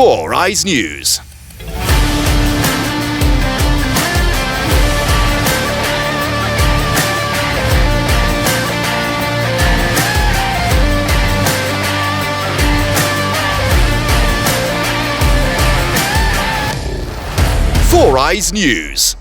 Foryze News. Foryze News.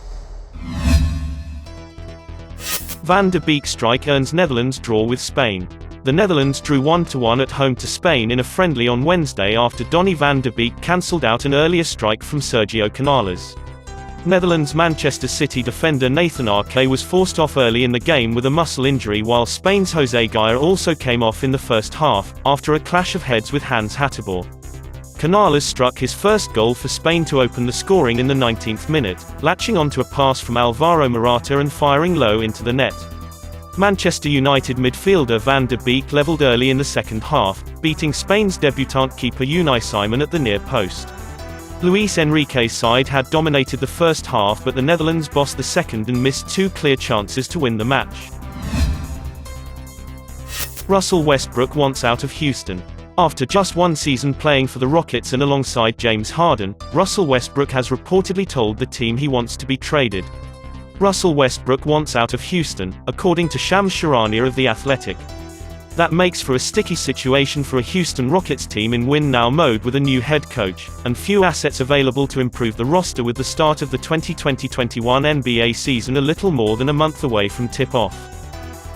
Van de Beek strike earns Netherlands draw with Spain. The Netherlands drew 1-1 at home to Spain in a friendly on Wednesday after Donny van de Beek cancelled out an earlier strike from Sergio Canales. Netherlands Manchester City defender Nathan Ake was forced off early in the game with a muscle injury, while Spain's Jose Gaya also came off in the first half, after a clash of heads with Hans Hateboer. Canales struck his first goal for Spain to open the scoring in the 19th minute, latching onto a pass from Alvaro Morata and firing low into the net. Manchester United midfielder Van de Beek levelled early in the second half, beating Spain's debutant keeper Unai Simon at the near post. Luis Enrique's side had dominated the first half, but the Netherlands bossed the second and missed two clear chances to win the match. Russell Westbrook wants out of Houston. After just one season playing for the Rockets and alongside James Harden, Russell Westbrook has reportedly told the team he wants to be traded. Russell Westbrook wants out of Houston, according to Shams Charania of The Athletic. That makes for a sticky situation for a Houston Rockets team in win-now mode with a new head coach, and few assets available to improve the roster with the start of the 2020-21 NBA season a little more than a month away from tip-off.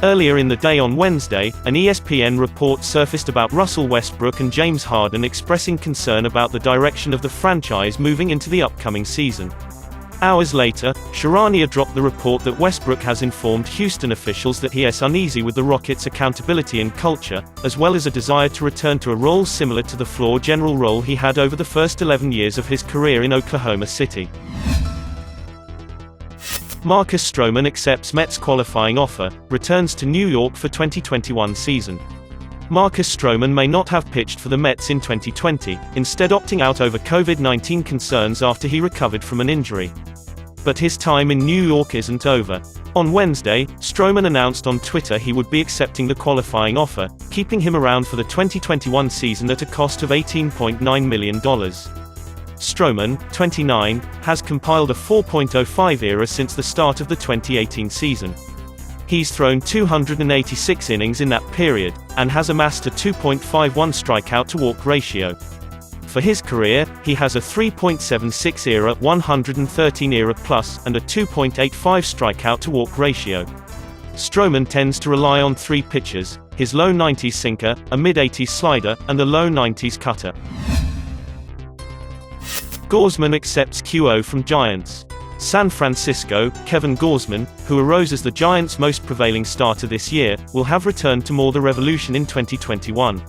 Earlier in the day on Wednesday, an ESPN report surfaced about Russell Westbrook and James Harden expressing concern about the direction of the franchise moving into the upcoming season. Hours later, Charania dropped the report that Westbrook has informed Houston officials that he is uneasy with the Rockets' accountability and culture, as well as a desire to return to a role similar to the floor general role he had over the first 11 years of his career in Oklahoma City. Marcus Stroman accepts Mets qualifying offer, returns to New York for 2021 season. Marcus Stroman may not have pitched for the Mets in 2020, instead opting out over COVID-19 concerns after he recovered from an injury. But his time in New York isn't over. On Wednesday, Stroman announced on Twitter he would be accepting the qualifying offer, keeping him around for the 2021 season at a cost of $18.9 million. Stroman, 29, has compiled a 4.05 ERA since the start of the 2018 season. He's thrown 286 innings in that period, and has amassed a 2.51 strikeout-to-walk ratio. For his career, he has a 3.76 ERA, 113 ERA plus, and a 2.85 strikeout-to-walk ratio. Stroman tends to rely on three pitches: his low 90s sinker, a mid-80s slider, and a low 90s cutter. Gausman accepts QO from Giants. San Francisco, Kevin Gausman, who arose as the Giants' most prevailing starter this year, will have returned to more the Revolution in 2021.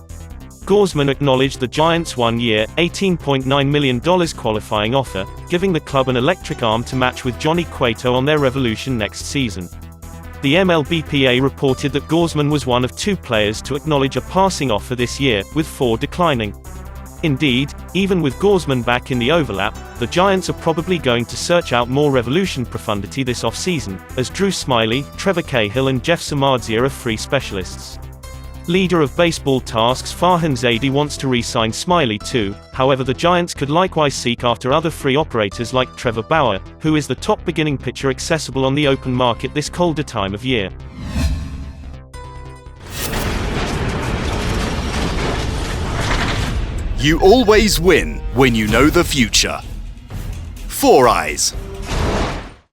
Gausman acknowledged the Giants' one-year, $18.9 million qualifying offer, giving the club an electric arm to match with Johnny Cueto on their Revolution next season. The MLBPA reported that Gausman was one of two players to acknowledge a passing offer this year, with four declining. Indeed, even with Gausman back in the overlap, the Giants are probably going to search out more Revolution profundity this offseason, as Drew Smyly, Trevor Cahill and Jeff Samardzija are free specialists. Leader of baseball tasks Farhan Zaidi wants to re-sign Smyly too, however the Giants could likewise seek after other free operators like Trevor Bauer, who is the top beginning pitcher accessible on the open market this colder time of year. You always win when you know the future. Foryze.